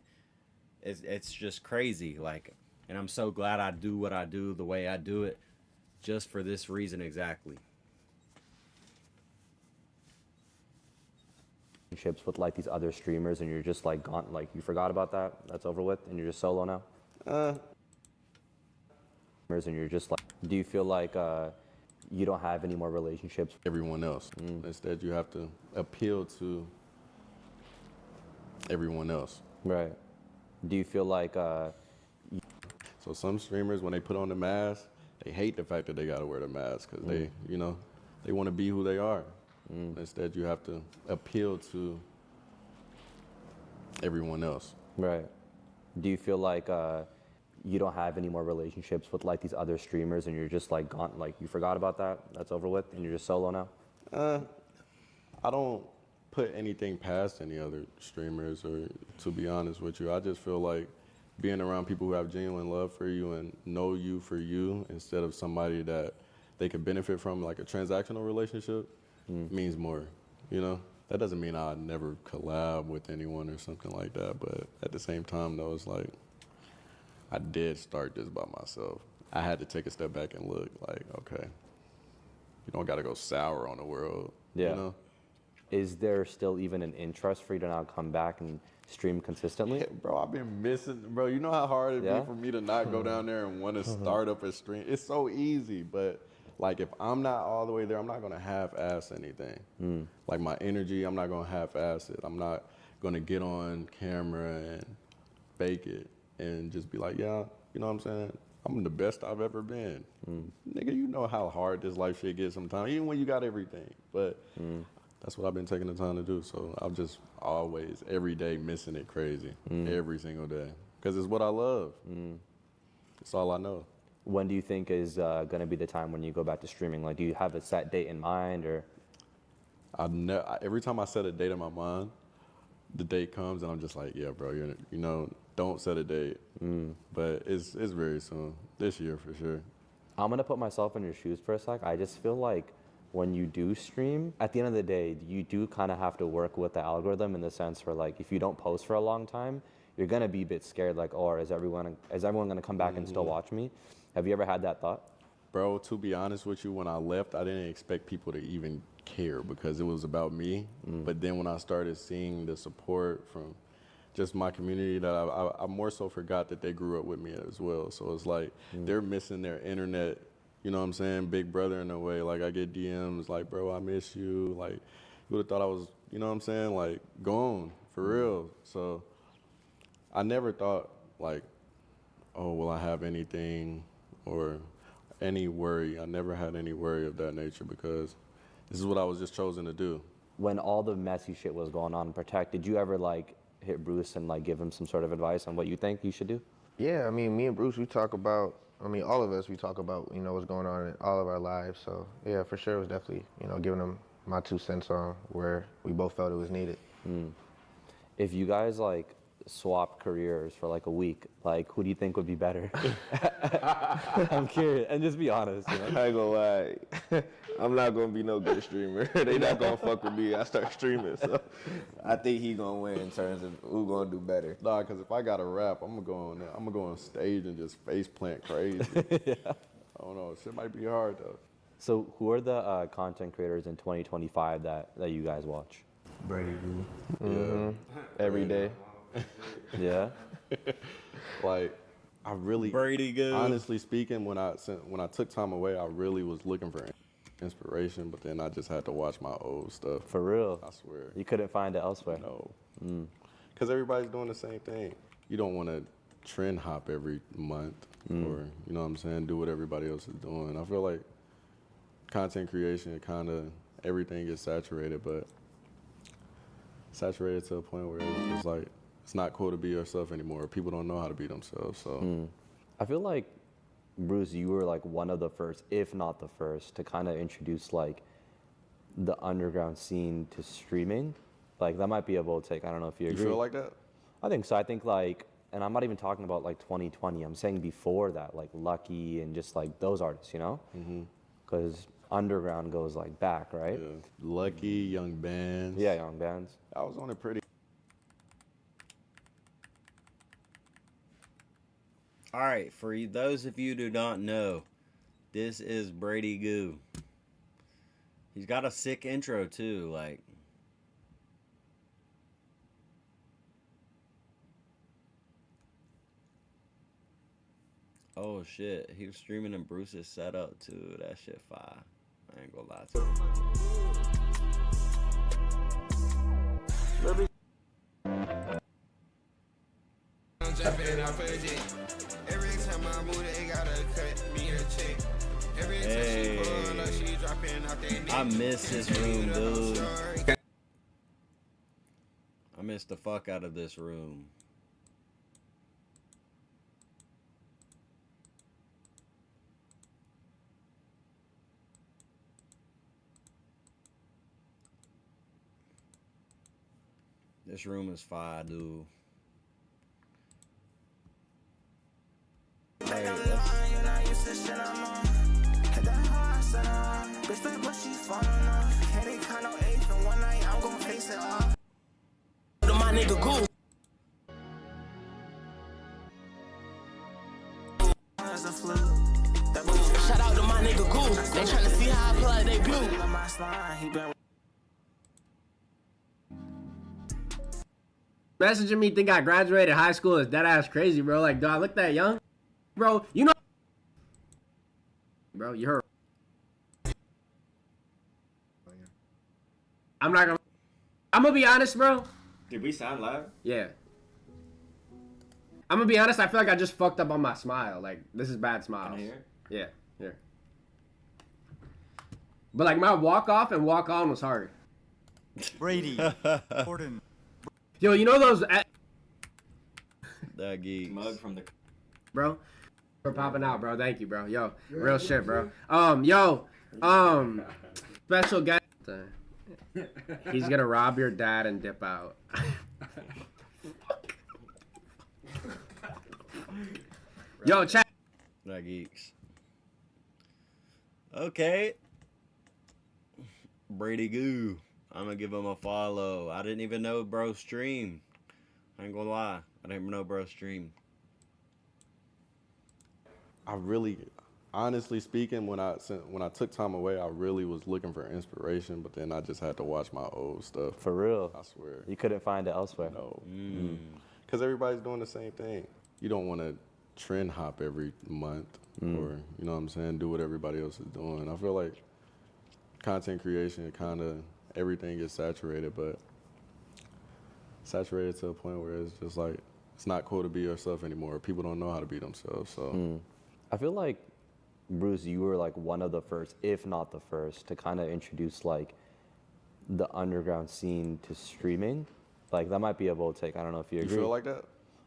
it's just crazy. Like, and I'm so glad I do what I do the way I do it, just for this reason exactly. With like these other streamers, and you're just like gone, like you forgot about that, that's over with, and you're just solo now? And you're just like, do you feel like you don't have any more relationships? Everyone else. Instead, you have to appeal to everyone else. Right. Do you feel like So some streamers, when they put on the mask, they hate the fact that they gotta wear the mask, because they, you know, they want to be who they are. Instead, you have to appeal to everyone else. Right. Do you feel like you don't have any more relationships with like these other streamers, and you're just like gone, like you forgot about that, that's over with, and you're just solo now? I don't put anything past any other streamers, or to be honest with you, I just feel like being around people who have genuine love for you and know you for you, instead of somebody that they could benefit from, like a transactional relationship, means more, you know? That doesn't mean I'd never collab with anyone or something like that, but at the same time, though, it's like, I did start this by myself. I had to take a step back and look, like, okay, you don't gotta go sour on the world, Yeah. you know? Is there still even an interest for you to now come back and stream consistently? Yeah, bro, I've been missing, bro, you know how hard it'd Yeah? be for me to not go down there and want to start up a stream? It's so easy, but like, if I'm not all the way there, I'm not gonna half-ass anything. Like, my energy, I'm not gonna half-ass it. I'm not gonna get on camera and fake it and just be like, yeah, you know what I'm saying? I'm the best I've ever been. Nigga, you know how hard this life shit gets sometimes, even when you got everything. But that's what I've been taking the time to do. So I'm just always, every day, missing it crazy. Every single day. Because it's what I love. It's all I know. When do you think is going to be the time when you go back to streaming? Like, do you have a set date in mind, or? Every time I set a date in my mind, the date comes and I'm just like, yeah, bro, you know, don't set a date. But it's very soon, this year for sure. I'm going to put myself in your shoes for a sec. I just feel like when you do stream, at the end of the day, you do kind of have to work with the algorithm, in the sense where, like, if you don't post for a long time, you're going to be a bit scared, like, oh, is everyone going to come back and still watch me? Have you ever had that thought? Bro, to be honest with you, when I left, I didn't expect people to even care because it was about me. But then when I started seeing the support from just my community, that I more so forgot that they grew up with me as well. So it's like they're missing their internet, you know what I'm saying, big brother in a way. Like I get DMs like, bro, I miss you. Like you would have thought I was, you know what I'm saying, like gone for real. So I never thought like, oh, will I have anything or any worry. I never had any worry of that nature because this is what I was just chosen to do. When all the messy shit was going on in Protect, did you ever like hit Bruce and like give him some sort of advice on what you think you should do? Yeah, I mean, me and Bruce, we talk about, I mean, all of us, we talk about, you know, what's going on in all of our lives. So, yeah, for sure, it was definitely, you know, giving him my 2 cents on where we both felt it was needed. If you guys like swap careers for like a week, like who do you think would be better? I'm curious, and just be honest. You know? I ain't gonna lie, I'm not gonna be no good streamer. They not gonna fuck with me. I start streaming, so I think he gonna win in terms of who gonna do better. Nah, because if I got to rap, I'm gonna go on stage and just face plant crazy. Yeah. I don't know, shit might be hard though. So who are the content creators in 2025 that you guys watch? Brady, Yeah. every day. Yeah. Like, I really, Brady good. honestly speaking, when I took time away, I really was looking for inspiration, but then I just had to watch my old stuff. For real? I swear. You couldn't find it elsewhere? No. Because everybody's doing the same thing. You don't want to trend hop every month or, you know what I'm saying, do what everybody else is doing. I feel like content creation, kind of everything gets saturated, but saturated to a point where it's like, it's not cool to be yourself anymore. People don't know how to be themselves, so. I feel like, Bruce, you were like one of the first, if not the first, to kind of introduce like the underground scene to streaming. Like that might be a bold take. I don't know if you agree. You feel like that? I think so. I think like, and I'm not even talking about like 2020. I'm saying before that, like Lucky and just like those artists, you know? Because underground goes like back, right? Yeah. Lucky, Young Bands. Yeah, young bands. I was on it pretty. All right, for those of you who do not know, this is Brady Goo. He's got a sick intro too, like. Oh shit, he was streaming in Bruce's setup too. That shit fire. I ain't gonna lie to you. Hey, I miss this room, dude. I miss the fuck out of this room. This room is fire, dude. Hey, My nigga Goo. Shout out to my nigga Goo. They tryna see how I play they blue. Messaging me think I graduated high school is dead ass crazy, bro. Like, do I look that young? Bro, you know. Bro, you heard. I'm not gonna. I'm gonna be honest, bro. Did we sound live? Yeah. I'm gonna be honest, I feel like I just fucked up on my smile. Like, this is bad smiles. Can I hear? Yeah, here. But like my walk off and walk on was hard. Brady. Gordon. Yo, you know those that geek. Mug from the. bro? For popping out, bro. Thank you, bro. Yo, real shit, bro. Special guest. He's gonna rob your dad and dip out. Yo, chat. That geeks. Okay. Brady Goo. I'm gonna give him a follow. I didn't even know bro streamed. I ain't gonna lie. I didn't even know bro streamed. I honestly speaking, when I took time away, I really was looking for inspiration, but then I just had to watch my old stuff. For real? I swear. You couldn't find it elsewhere? No. Because everybody's doing the same thing. You don't want to trend hop every month or, you know what I'm saying, do what everybody else is doing. I feel like content creation, kind of everything gets saturated, but saturated to a point where it's just like, it's not cool to be yourself anymore. People don't know how to be themselves, so. I feel like, Bruce, you were like one of the first, if not the first, to kind of introduce like the underground scene to streaming. Like that might be a bold take. I don't know if you agree. You feel like that?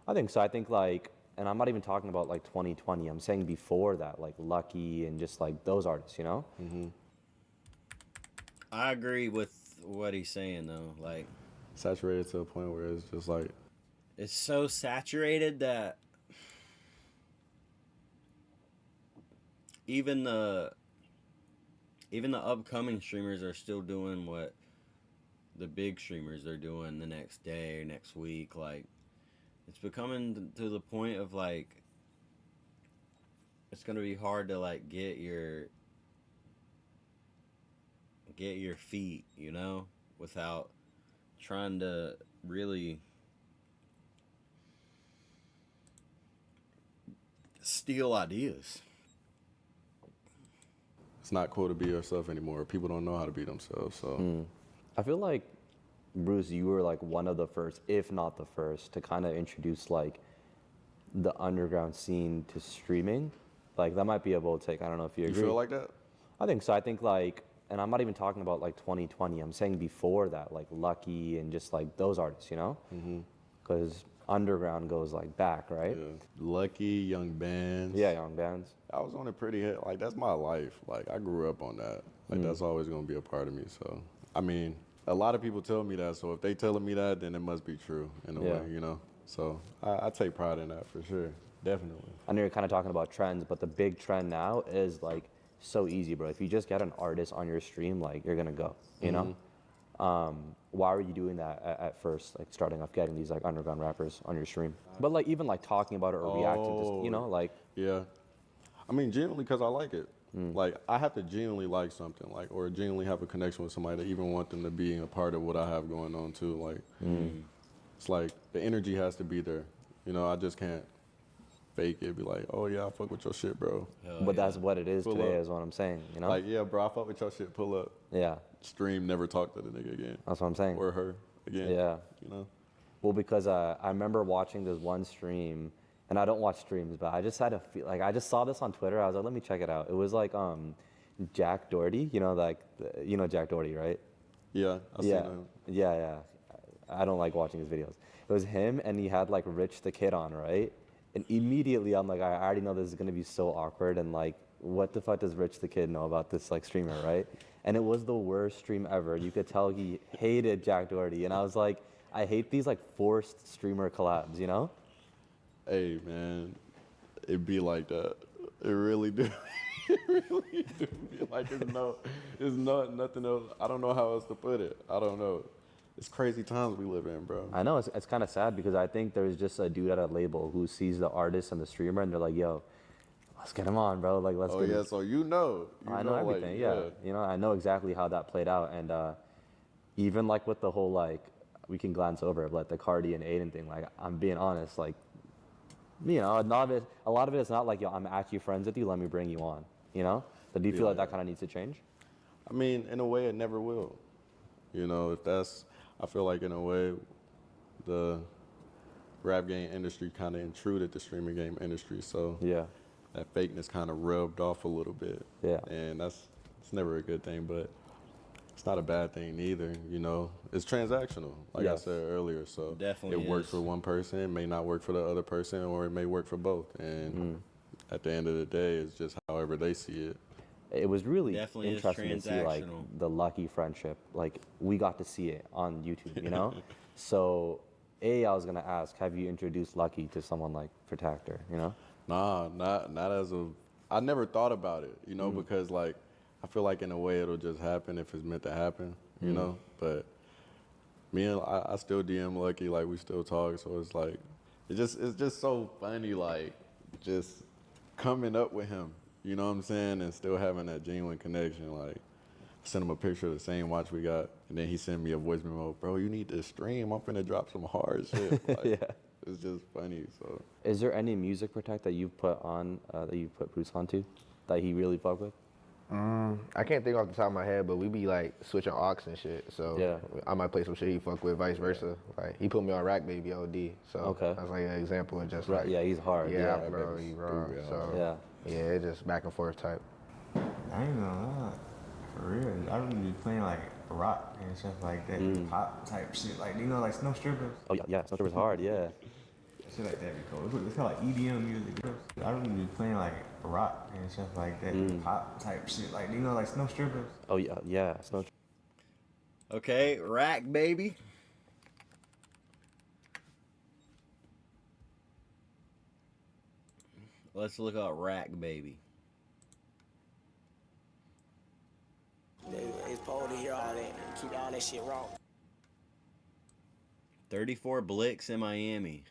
I think so. I think like, and I'm not even talking about like 2020. I'm saying before that, like Lucky and just like those artists, you know? I agree with what he's saying though. Like, Saturated to a point where it's just like, it's so saturated that even the upcoming streamers are still doing what the big streamers are doing the next day or next week. Like, it's becoming to the point of like, it's gonna be hard to like get your feet, you know, without trying to really steal ideas. it's not cool to be yourself anymore. People don't know how to be themselves, so. I feel like, Bruce, you were like one of the first, if not the first, to kind of introduce like the underground scene to streaming. Like that might be a bold take. I don't know if you agree. You feel like that? I think so. I think like, and I'm not even talking about like 2020. I'm saying before that, like Lucky and just like those artists, you know? Because underground goes like back, right? Yeah. Lucky, Young Bands. Yeah, young bands. I was on a pretty hit. Like, that's my life. Like, I grew up on that. Like, that's always going to be a part of me. So, I mean, a lot of people tell me that. So, if they telling me that, then it must be true in a way, you know? So, I take pride in that for sure. Definitely. I know you're kind of talking about trends, but the big trend now is like so easy, bro. If you just get an artist on your stream, like you're going to go, you know? Why were you doing that at first, like starting off getting these like underground rappers on your stream? But like even like talking about it or reacting to, you know, like. Yeah. I mean, genuinely because I like it. Like, I have to genuinely like something, like, or genuinely have a connection with somebody to even want them to be a part of what I have going on too. Like, it's like the energy has to be there. You know, I just can't fake it, be like, oh yeah, I fuck with your shit, bro. But that's what it is Pull today, up. is what I'm saying, you know? Like, yeah, bro, I fuck with your shit, pull up. Yeah. Stream, never talk to the nigga again. That's what I'm saying. Or her again. Yeah. You know? Well, because I remember watching this one stream, and I don't watch streams, but I just had a feel, like I just saw this on Twitter. I was like, let me check it out. It was like Jack Doherty, you know, like you know Jack Doherty, right? Yeah, I seen him. Yeah. I don't like watching his videos. It was him, and he had like Rich the Kid on, right? And immediately I'm like, I already know this is gonna be so awkward, and like, what the fuck does Rich the Kid know about this like streamer, right? And it was the worst stream ever. You could tell he hated Jack Doherty, and I was like, I hate these like forced streamer collabs, you know? Hey man, it be like that. It really do. It really do be like there's nothing else. I don't know how else to put it. I don't know. It's crazy times we live in, bro. I know, it's kind of sad because I think there's just a dude at a label who sees the artist and the streamer, and they're like, yo, let's get him on, bro. Like, let's Oh get yeah, him. so you know I know everything, like, yeah. You know, I know exactly how that played out. And even like with the whole, like, we can glance over it, like the Cardi and Aiden thing, like, I'm being honest, like, you know, a lot of it is not like, yo, I'm actually friends with you, let me bring you on, you know? But do you feel like that kind of needs to change? I mean, in a way, it never will. You know, I feel like in a way, the rap game industry kind of intruded the streaming game industry, so yeah, that fakeness kind of rubbed off a little bit. Yeah, and it's never a good thing, but it's not a bad thing neither. You know, it's transactional, like I said earlier. So definitely it works for one person, it may not work for the other person, or it may work for both. And at the end of the day, it's just however they see it. It was really Definitely interesting to see like the Lucky friendship. Like we got to see it on YouTube, you know? So I was gonna ask, have you introduced Lucky to someone like Protector, you know? Nah, not as of, I never thought about it, you know, because like, I feel like in a way it'll just happen if it's meant to happen, you know? But me and I still DM Lucky, like we still talk, so it's like, it's just so funny, like just coming up with him. you know what I'm saying, and still having that genuine connection. Like, I sent him a picture of the same watch we got, and then he sent me a voice memo. Bro, you need to stream. I'm finna drop some hard shit. Like, Yeah. It's just funny. So, Is there any music Protect that you've put on, that you put Bruce onto, that he really fuck with? I can't think off the top of my head, but we be like switching aux and shit. So Yeah. I might play some shit he fuck with, vice versa. Like he put me on Rack Baby OD. So Okay. that's like an example of just Right, like yeah, he's hard. yeah, Yeah. bro, he raw. stupid So Yeah. yeah, it's just back and forth type. I ain't gonna lie. For real. I really be playing like rock and stuff like that. Pop type shit. Like, you know, like Snow Strippers. Oh yeah, Snow Tripper's hard. Yeah. Shit like that be cool. It's kind of like EDM music. I really be playing like rock and stuff like that. Pop type shit. Like, you know, like Snow Strippers. Oh yeah, Snow. Okay, Rack Baby. Let's look up Rack Baby. It's supposed to hear all that. Keep all that shit raw. 34 Blicks in Miami.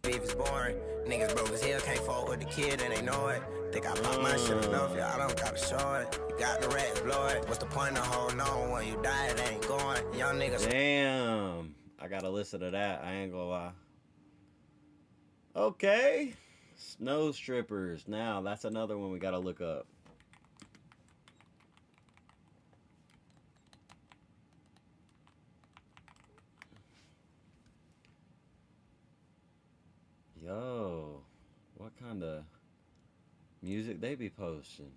If it's boring, niggas broke as hell, can't fuck with the kid and they know it. Think I pop my shit enough, yeah, I don't gotta show it. You got the rats, blow it. What's the point of holding on when you die, it ain't going. Young niggas. Damn. I gotta listen to that. I ain't gonna lie. Okay. Snow Strippers. Now, that's another one we gotta look up. Yo, what kind of music they be posting?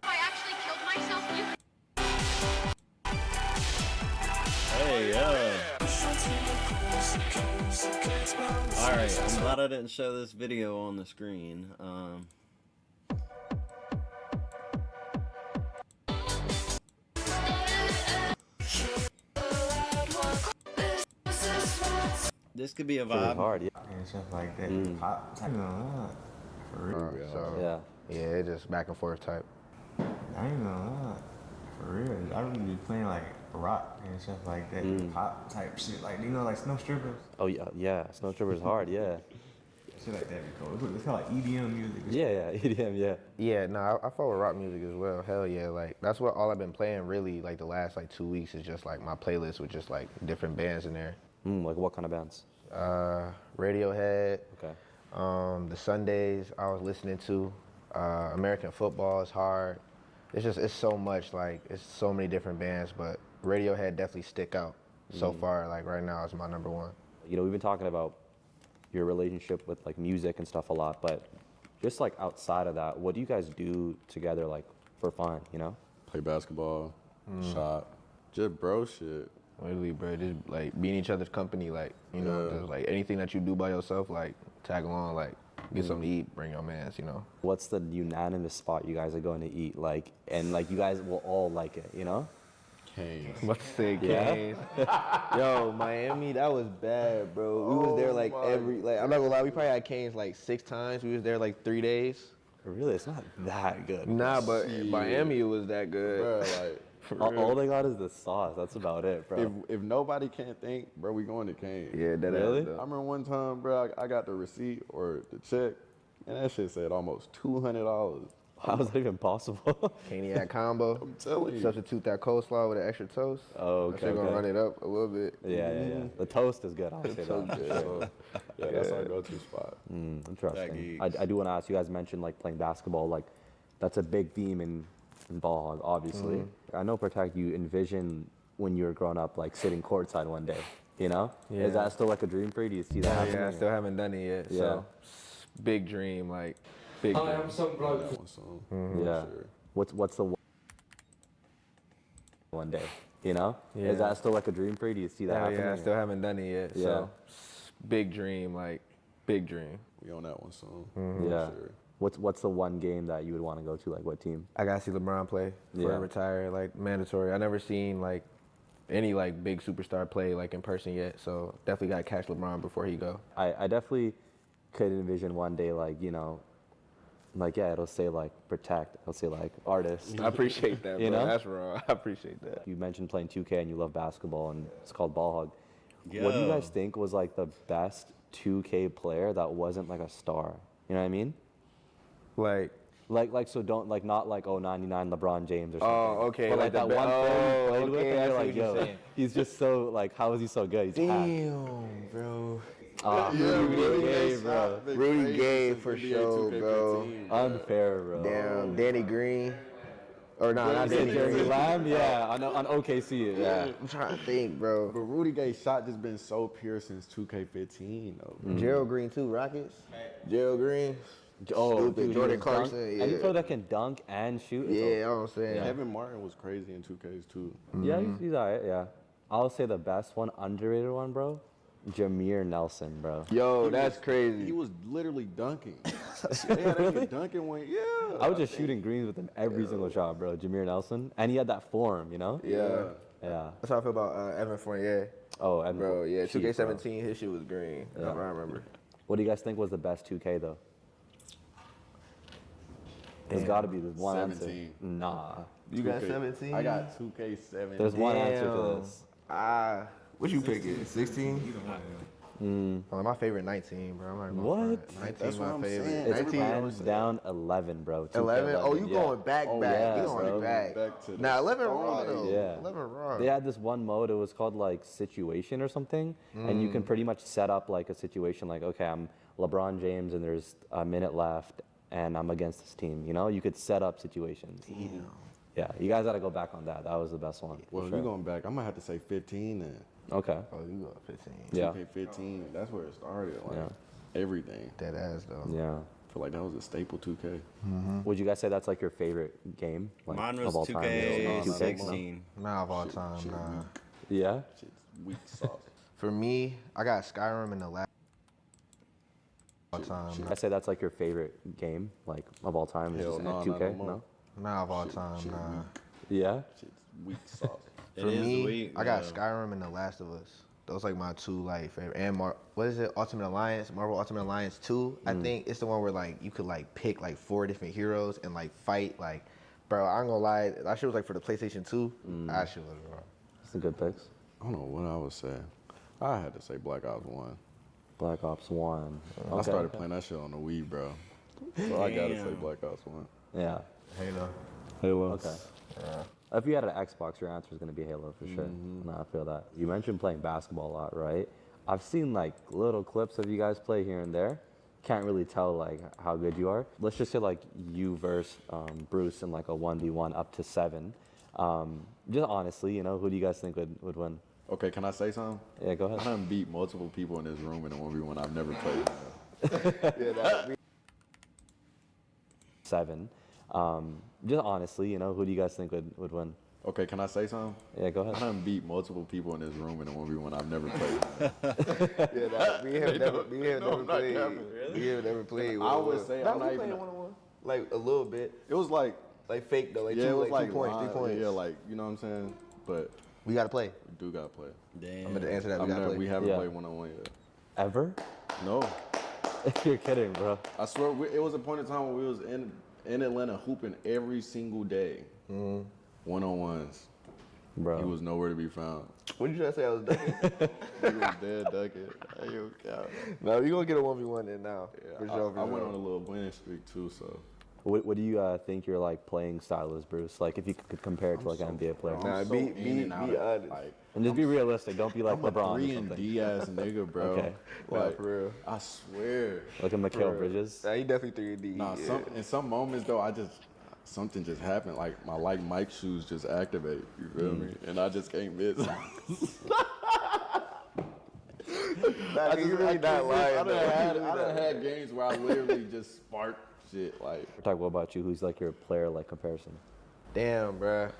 I actually killed myself. Hey, Alright, I'm glad I didn't show this video on the screen. This could be a Really vibe. hard. Yeah. And stuff like that. Pop type. For real. So Yeah. yeah, it's just back and forth type. I ain't gonna lie. For real. I really be playing like rock and stuff like that. Pop type shit. Like, you know, like Snow Strippers. Oh yeah, Snow Tripper's hard. Yeah. Shit like that be cool. It's kind of like EDM music. Yeah, EDM. Yeah. Yeah, no, I fuck with rock music as well. Hell yeah, like that's what all I've been playing really like the last like 2 weeks is just like my playlist with just like different bands in there. Like what kind of bands? Radiohead. Okay. The Sundays I was listening to. American football is hard. It's so much, like it's so many different bands, but Radiohead definitely stick out so far. Like right now it's my number one. You know, we've been talking about your relationship with like music and stuff a lot, but just like outside of that, what do you guys do together like for fun, you know? play basketball, shop, just bro shit. Literally, bro, just like being each other's company, like, you know, just like anything that you do by yourself, like tag along, like get something to eat, bring your mans, you know. What's the unanimous spot you guys are going to eat, like, and like you guys will all like it, you know? Canes. I'm about to say Yeah? Canes. Yo, Miami, that was bad, bro. We was there like I'm not gonna lie, we probably had Canes like 6 times. We was there like 3 days. Really, it's not that good. Nah, but in Miami it was that good. Bro, like, All they got is the sauce. That's about it, bro. if nobody can't think, bro, we going to Canes. Yeah, that Really? ass, I though. remember one time, bro, I got the receipt or the check, and that shit said almost $200. How is that even possible? Caniac combo. I'm telling you. Substitute that coleslaw with an extra toast. Oh, That okay. shit gonna okay. run it up a little bit. Yeah. The toast is good. I'll say that. So, yeah, that's our go-to spot. Interesting. geeks. I do want to ask. You guys mentioned like playing basketball. Like, that's a big theme in ball hog, obviously. I know, Protect, you envision when you were growing up, like sitting courtside one day. You know? Yeah. Is that still like a dream for you? Do you see that happening? Yeah, I still haven't done it yet. Yeah. So big dream, like big dream. That one song. Yeah. Sure. What's the one day? You know? Yeah. Is that still like a dream for you? Do you see that happening? Yeah, I still haven't done it yet. Yeah. So big dream, like big dream. We on that one song. Yeah. Sure. What's the one game that you would want to go to? Like, what team? I gotta see LeBron play before I Yeah. retire, like mandatory. I never seen like any like big superstar play like in person yet, so definitely gotta catch LeBron before he go. I definitely could envision one day, like, you know, Like, yeah, it'll say like protect. It'll say like artist. I appreciate that, bro. You know? That's wrong. I appreciate that. You mentioned playing 2K and you love basketball, and it's called Ball Hog. What do you guys think was like the best 2K player that wasn't like a star? You know what I mean? Like so don't like not like 99 LeBron James or something. Oh, okay. But like that one player you played with, and you're like, yo, saying. he's just so like, how is he so good? He's Damn, bro. Rudy Gay, bro. Rudy Gay for sure, bro. Unfair, bro. Damn, Danny Green. Or no, not Danny Jeremy Green. Lamb, yeah, on OKC, yeah. I'm trying to think, bro. But Rudy Gay's shot just been so pure since 2K15, though. Gerald Green too, Rockets. Gerald Green. Oh, Stupid. dude, Jordan he was dunk- Clarkson, yeah. Any player that can dunk and shoot. Yeah, you know what I'm saying. Kevin Martin was crazy in 2Ks too. Yeah, he's all right, yeah. I'll say the best one, underrated one, bro. Jameer Nelson, bro. Yo, that's crazy. He was literally dunking. Yeah, really? Dunking when, yeah. I was just shooting greens with him every single shot, bro. Jameer Nelson. And he had that form, you know? Yeah. Yeah. That's how I feel about Evan Fournier. Oh, and Bro, yeah, Sheet, 2K17, his shit was green. Yeah. I remember. What do you guys think was the best 2K, though? There's got to be this one 17. answer. Nah. You got 17? I got 2K17. There's one answer to this. What you picking? 16? Oh, my favorite 19, bro. I'm not gonna What? front. 19 That's what my I'm favorite. saying. It's 19. hands down 11, bro. 11? Oh, you yeah. going back. yeah, You going bro. back. Back to the Nah, 11 start. wrong, though. Yeah. 11 wrong. They had this one mode, it was called like situation or something, and you can pretty much set up like a situation like, okay, I'm LeBron James and there's a minute left and I'm against this team, you know? You could set up situations. Damn. Yeah, you guys gotta go back on that. That was the best one. Well, for if you're sure. going back, I'm going to have to say 15 then. Okay. Oh, you got 15. Yeah. 2K15, that's where it started. Like, Yeah. everything. Dead ass, though. Yeah. I feel like that was a staple 2K. Would you guys say that's like your favorite game? Like, Mine of was all time? 2K16. Nah, of all time, nah. Yeah? Shit's weak sauce. For me, I got Skyrim in the last all time. I say that's like your favorite game, like of all time. Is Hell just no, not 2K? no more. No? Nah, of all time, nah. Yeah? Shit's weak sauce. For me, I got Skyrim and The Last of Us. Those like my two like favorite. And what is it? Ultimate Alliance, Marvel Ultimate Alliance 2. I think it's the one where like you could like pick like 4 different heroes and like fight like, bro. I ain't gonna lie, that shit was like for the PlayStation 2. That shit was wrong. That's a good picks. I don't know what I would say. I had to say Black Ops 1. Black Ops 1. I started playing that shit on the Wii, bro. So I gotta say Black Ops 1. Yeah. Halo. Okay. If you had an Xbox, your answer is going to be Halo for sure. No, I feel that. You mentioned playing basketball a lot, right? I've seen like little clips of you guys play here and there. Can't really tell like how good you are. Let's just say like you versus Bruce in like a 1v1 up to 7. Just honestly, you know, who do you guys think would win? Okay, can I say something? Yeah, go I ahead. done beat multiple people in this room in a 1v1 I've never played. 7. Just honestly, you know, who do you guys think would win? Okay, can I say something? Yeah, go I ahead. done beat multiple people in this room in a 1v1 I've never played. We have never played. We have never played. I would say I'm not even. one-on-one. Like a little bit. It was like, Like fake though. Like yeah, it was like 2 points, 3 line- points. Yeah, like, you know what I'm saying? But We gotta play. we do gotta play. Damn. I'm gonna answer that. We gotta play. We haven't Yeah. played one-on-one yet. Ever? No. You're kidding, bro. I swear, it was a point in time when we was in Atlanta hooping every single day. One-on-ones. Bro. He was nowhere to be found. What did you try to say? I was ducking. He was dead ducking. Hey, yo, cow. No, you gonna get a 1v1 then now. For sure. I went on a little winning streak too, so. What do you think your like playing style is, Bruce? Like if you could compare it to like an NBA player. I'm Nah, so be in and out of, honest. like, And just be realistic. Don't be like I'm a LeBron or 3 and something. D ass nigga, bro. Okay. Like, for real. I swear. Like a Mikal Bridges. Nah, he definitely 3D. Nah, yeah. in some moments though, something just happened. Like my like Mike shoes just activate. You feel me? And I just can't miss. Nah, you really not lying. I though. done had games where I literally just spark shit. Like, Talk what about you? Who's like your player like comparison? Damn, bruh.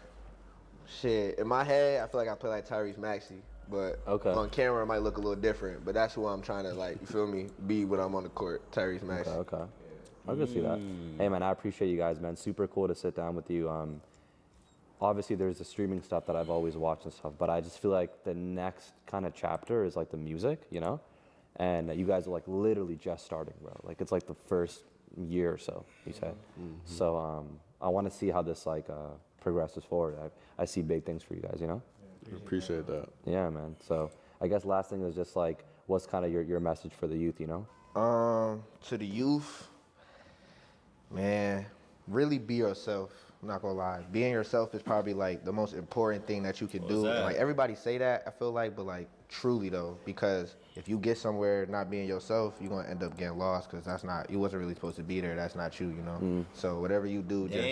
Shit, in my head, I feel like I play like Tyrese Maxey, but Okay. on camera it might look a little different. But that's who I'm trying to like, you feel me, be when I'm on the court, Tyrese Maxey. Okay. I can see that. Hey man, I appreciate you guys, man. Super cool to sit down with you. Obviously there's the streaming stuff that I've always watched and stuff, but I just feel like the next kind of chapter is like the music, you know? And you guys are like literally just starting, bro. Like it's like the first year or so, he said. So I want to see how this like progresses forward. I see big things for you guys, you know? Appreciate that. Yeah, man. So I guess last thing is just like, what's kind of your message for the youth, you know? To the youth, man, really be yourself. I'm not gonna lie. Being yourself is probably like the most important thing that you can do. And, like everybody say that, I feel like, but like truly though, because if you get somewhere not being yourself, you're gonna end up getting lost because that's not, you wasn't really supposed to be there. That's not you, you know? So whatever you do, just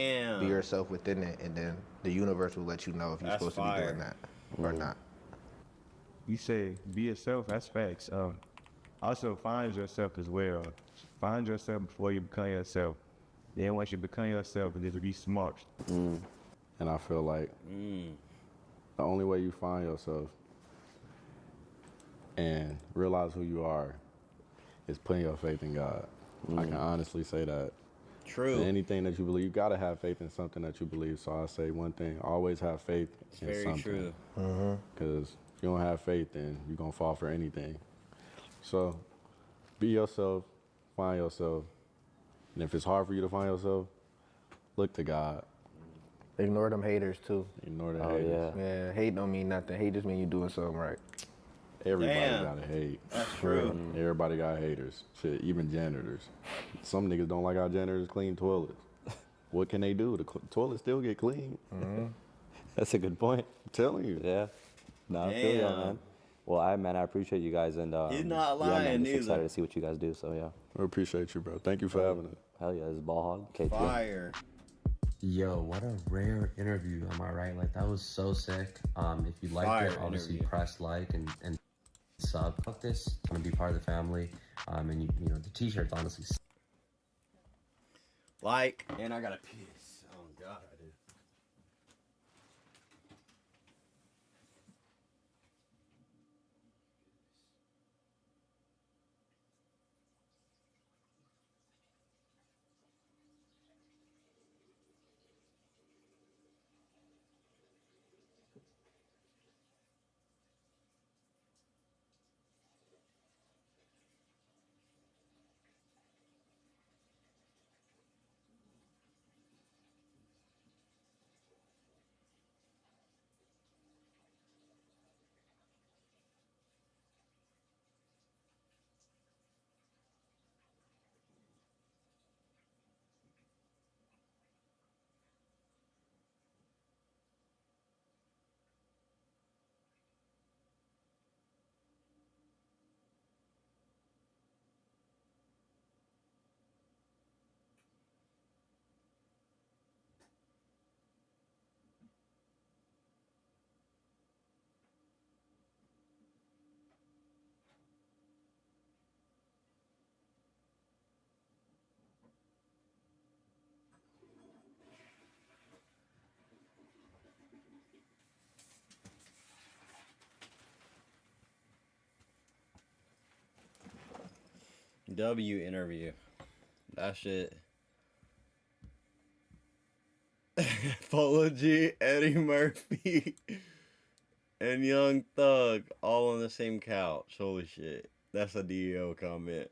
be yourself within it, and then the universe will let you know if you're supposed to be doing that or not. You say be yourself, that's facts. Also find yourself as well. Find yourself before you become yourself. Then once you become yourself, just be smart. And I feel like the only way you find yourself and realize who you are is putting your faith in God. I can honestly say that. True. And anything that you believe, you gotta have faith in something that you believe. So I say one thing: always have faith in something. True. Because if you don't have faith, then you're gonna fall for anything. So be yourself, find yourself, and if it's hard for you to find yourself, look to God. Ignore them haters too. Ignore the haters. Yeah, hate don't mean nothing. Hate just mean you doing something right. Everybody gotta hate. That's true. Everybody got haters. Shit, even janitors. Some niggas don't like how janitors clean toilets. What can they do? The toilets still get clean. That's a good point. I'm telling you. Yeah. No, I feel you, man. Well, I appreciate you guys, and He's not lying, yeah, man, just either. excited to see what you guys do. So yeah. I appreciate you, bro. Thank you for having us. Hell yeah, this is Ball Hog. KT. Fire. Yo, what a rare interview, am I right? Like, that was so sick. If you liked it, obviously press like and sub. Fuck this, want to be part of the family. And you know, the t-shirts, honestly. Like, and I gotta piss. Oh God, I do. W interview. That shit. Polo G, Eddie Murphy, and Young Thug all on the same couch. Holy shit. That's a DEO comment.